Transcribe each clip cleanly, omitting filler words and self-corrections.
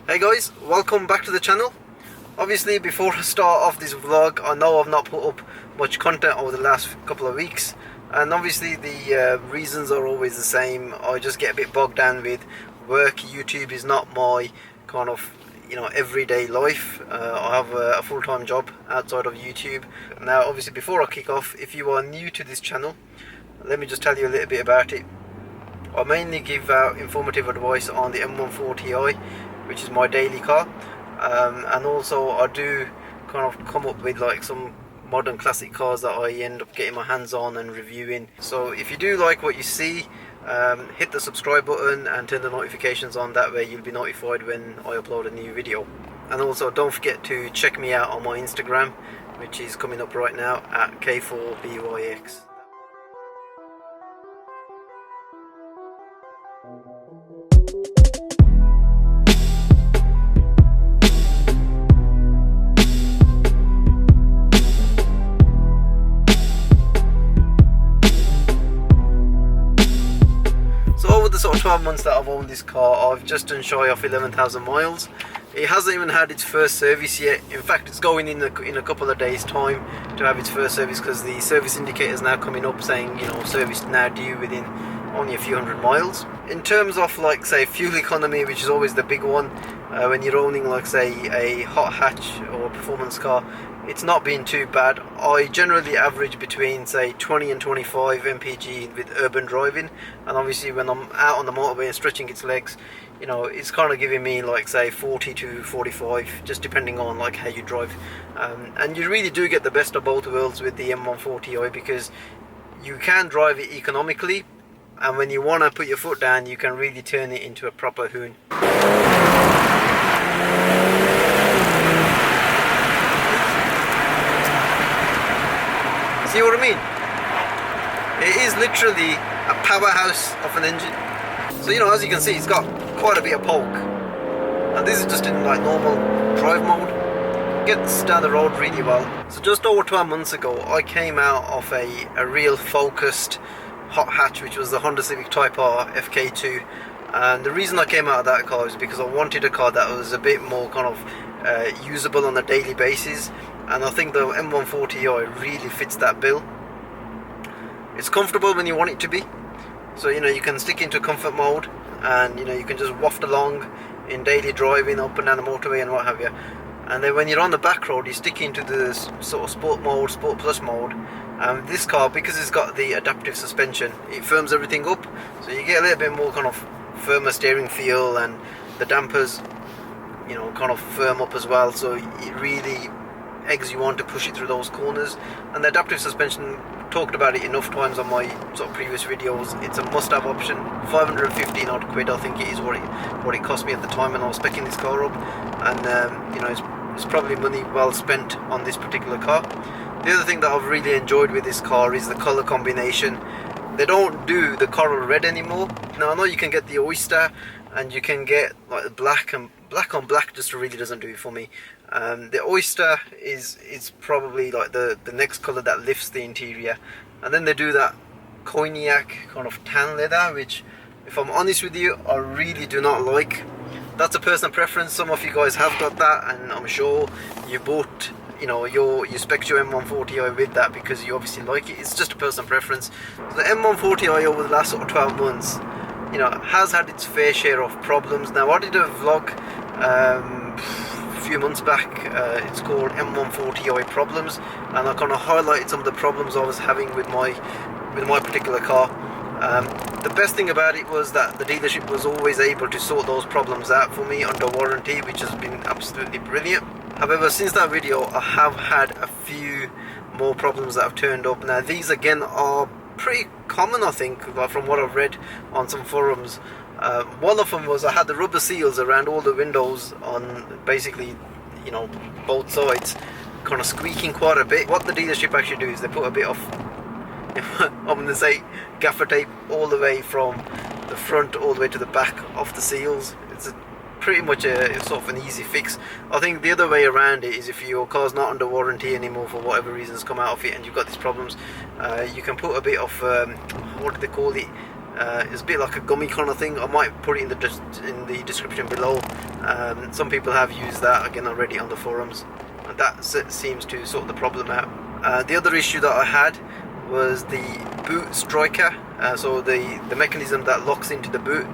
Hey guys, welcome back to the channel. Obviously, before I start off this vlog, I know I've not put up much content over the last couple of weeks, and obviously the reasons are always the same. I just get a bit bogged down with work. YouTube is not my kind of everyday life. I have a full-time job outside of YouTube. Now obviously, before I kick off, if you are new to this channel, let me just tell you a little bit about it. I mainly give out informative advice on the M140i, which is my daily car, and also I do kind of come up with like some modern classic cars that I end up getting my hands on and reviewing. So if you do like what you see, hit the subscribe button and turn the notifications on. That way you'll be notified when I upload a new video. And also don't forget to check me out on my Instagram, which is coming up right now at K4BYX. Sort of 12 months that I've owned this car, I've just done shy of 11,000 miles. It hasn't even had its first service yet. In fact, it's going in a couple of days time to have its first service, because the service indicator is now coming up saying service now due within only a few hundred miles. In terms of like say fuel economy, which is always the big one when you're owning like say a hot hatch or a performance car, it's not been too bad. I generally average between say 20 and 25 mpg with urban driving, and obviously when I'm out on the motorway and stretching its legs, it's kind of giving me like say 40 to 45, just depending on like how you drive. And you really do get the best of both worlds with the M140i, because you can drive it economically, and when you want to put your foot down, you can really turn it into a proper hoon. See what I mean? It is literally a powerhouse of an engine. So as you can see, it's got quite a bit of poke, and this is just in like normal drive mode. Gets down the road really well. So just over 12 months ago, I came out of a real focused hot hatch, which was the Honda Civic Type R FK2, and the reason I came out of that car is because I wanted a car that was a bit more kind of usable on a daily basis. And I think the M140i really fits that bill. It's comfortable when you want it to be. So you can stick into comfort mode, and you can just waft along in daily driving up and down the motorway and what have you. And then when you're on the back road, you stick into the sort of sport mode, sport plus mode. And this car, because it's got the adaptive suspension, it firms everything up, so you get a little bit more kind of firmer steering feel, and the dampers kind of firm up as well, so it really eggs you on to push it through those corners. And the adaptive suspension, talked about it enough times on my sort of previous videos. It's a must-have option. 515 odd quid I think it is what it cost me at the time when I was speccing this car up, and it's probably money well spent on this particular car. The other thing that I've really enjoyed with this car is the colour combination. They don't do the coral red anymore. Now I know you can get the oyster, and you can get like the black, and black on black just really doesn't do it for me. The oyster is probably like the next colour that lifts the interior, and then they do that cognac kind of tan leather, which, if I'm honest with you, I really do not like. That's a personal preference. Some of you guys have got that, and I'm sure you bought you spec your M140i with that because you obviously like it. It's just a personal preference. So the M140i over the last sort of 12 months has had its fair share of problems. Now I did a vlog a few months back, it's called M140i Problems, and I kind of highlighted some of the problems I was having with my particular car. The best thing about it was that the dealership was always able to sort those problems out for me under warranty, which has been absolutely brilliant. However, since that video, I have had a few more problems that have turned up. Now these again are pretty common, I think, from what I've read on some forums. One of them was I had the rubber seals around all the windows on basically both sides kind of squeaking quite a bit. What the dealership actually do is they put a bit of I'm going to say gaffer tape all the way from the front all the way to the back of the seals. It's pretty much a sort of an easy fix. I think the other way around it is if your car's not under warranty anymore for whatever reasons come out of it and you've got these problems, you can put a bit of what do they call it, It's a bit like a gummy kind of thing. I might put it in the description below. Some people have used that again already on the forums, and that seems to sort the problem out. The other issue that I had was the boot striker, so the mechanism that locks into the boot,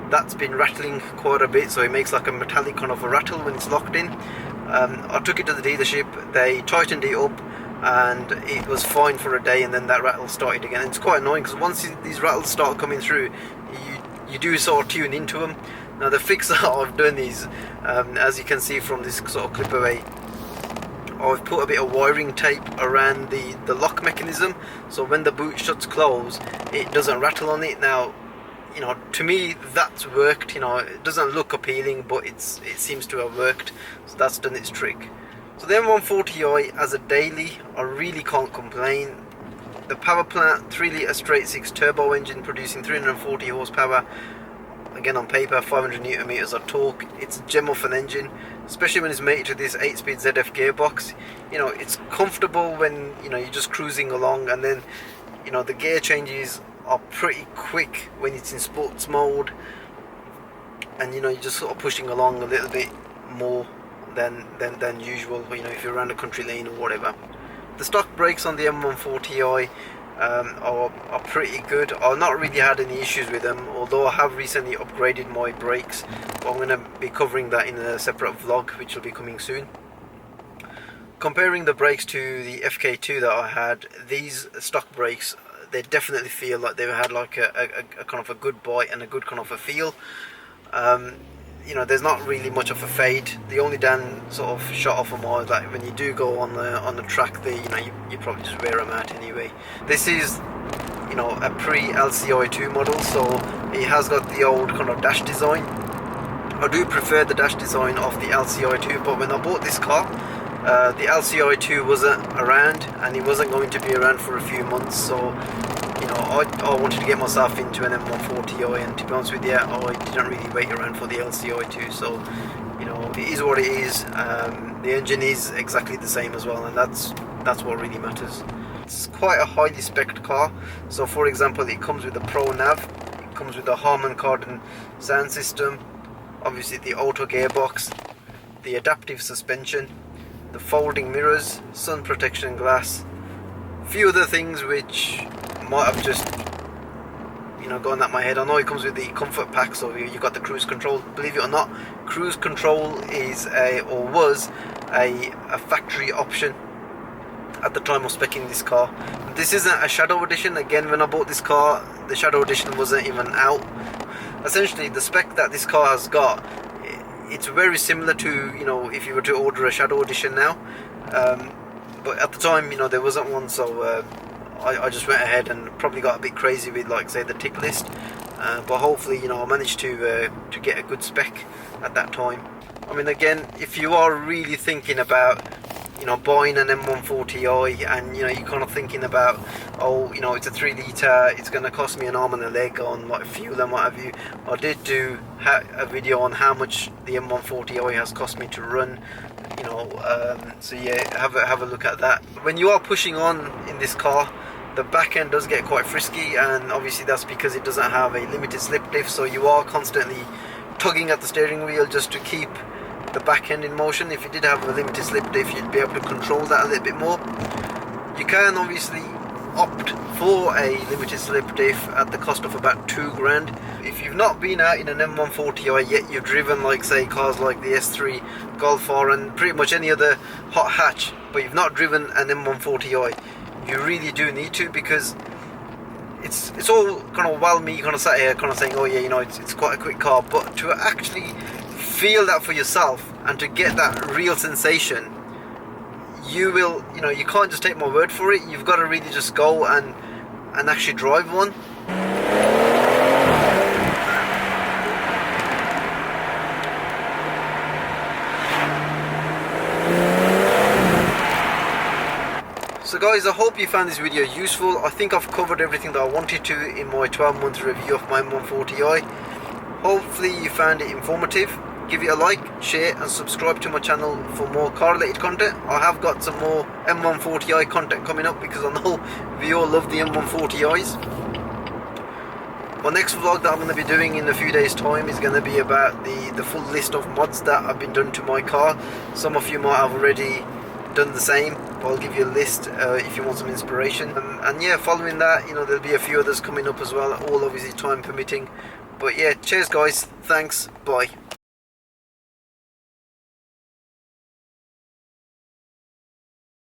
that's been rattling quite a bit, so it makes like a metallic kind of a rattle when it's locked in. I took it to the dealership, they tightened it up and it was fine for a day, and then that rattle started again. And it's quite annoying because once these rattles start coming through, you do sort of tune into them. Now the fix that I've done is, as you can see from this sort of clip away, I've put a bit of wiring tape around the lock mechanism, so when the boot shuts close, it doesn't rattle on it. Now, you know, to me that's worked. You know, it doesn't look appealing, but it seems to have worked, so that's done its trick. So the M140i as a daily, I really can't complain. The power plant, 3 litre straight 6 turbo engine producing 340 horsepower. Again, on paper, 500 newton meters of torque. It's a gem of an engine, especially when it's mated to this 8-speed ZF gearbox. You know, it's comfortable when, you know, you're just cruising along, and then, you know, the gear changes are pretty quick when it's in sports mode, and, you know, you're just sort of pushing along a little bit more than usual, you know, if you're around a country lane or whatever. The stock brakes on the M140i are pretty good. I've not really had any issues with them, although I have recently upgraded my brakes, but I'm going to be covering that in a separate vlog which will be coming soon. Comparing the brakes to the FK2 that I had, these stock brakes, they definitely feel like they've had like a kind of a good bite and a good kind of a feel. You know, there's not really much of a fade. The only down sort of shot off of them are that when you do go on the track, you know, you probably just wear them out anyway. This is, you know, a pre-LCI2 model, so it has got the old kind of dash design. I do prefer the dash design of the LCI2, but when I bought this car, the LCI2 wasn't around, and it wasn't going to be around for a few months, so, you know, I wanted to get myself into an M140i, and to be honest with you, I didn't really wait around for the LCI2, so, you know, it is what it is. The engine is exactly the same as well, and that's what really matters. It's quite a highly spec'd car. So for example, it comes with a Pro Nav, it comes with a Harman Kardon sound system, obviously the auto gearbox, the adaptive suspension, the folding mirrors, sun protection glass, a few other things which might have just, you know, gone at my head. I know it comes with the comfort pack, so you've got the cruise control. Believe it or not, cruise control is was a factory option at the time of speccing this car. This isn't a Shadow Edition. Again, when I bought this car, the Shadow Edition wasn't even out. Essentially, the spec that this car has got, it's very similar to, you know, if you were to order a Shadow Edition now. But at the time, you know, there wasn't one, so I just went ahead and probably got a bit crazy with, like, say, the tick list. But hopefully, you know, I managed to get a good spec at that time. I mean, again, if you are really thinking about, you know, buying an M140i, and, you know, you're kind of thinking about, oh, you know, it's a 3 litre, it's going to cost me an arm and a leg on, like, fuel and what have you. I did do a video on how much the M140i has cost me to run, you know, so yeah, have a look at that. When you are pushing on in this car, the back end does get quite frisky, and obviously that's because it doesn't have a limited slip diff, so you are constantly tugging at the steering wheel just to keep the back end in motion. If you did have a limited slip diff, you'd be able to control that a little bit more. You can obviously opt for a limited slip diff at the cost of about $2,000. If you've not been out in an M140i yet, you've driven, like, say, cars like the S3, Golf R, and pretty much any other hot hatch, but you've not driven an M140i, you really do need to, because it's all kind of, well, me kind of sat here kind of saying, oh yeah, you know, it's quite a quick car, but to actually feel that for yourself and to get that real sensation, you will, you know, you can't just take my word for it. You've got to really just go and actually drive one. So guys, I hope you found this video useful. I think I've covered everything that I wanted to in my 12-month review of my M140i. Hopefully you found it informative. Give it a like, share and subscribe to my channel for more car related content. I have got some more M140i content coming up, because I know we all love the M140is. My next vlog that I'm going to be doing in a few days time is going to be about the full list of mods that have been done to my car. Some of you might have already done the same, but I'll give you a list if you want some inspiration. And yeah, following that, you know, there'll be a few others coming up as well, all obviously time permitting. But yeah, cheers guys, thanks, bye.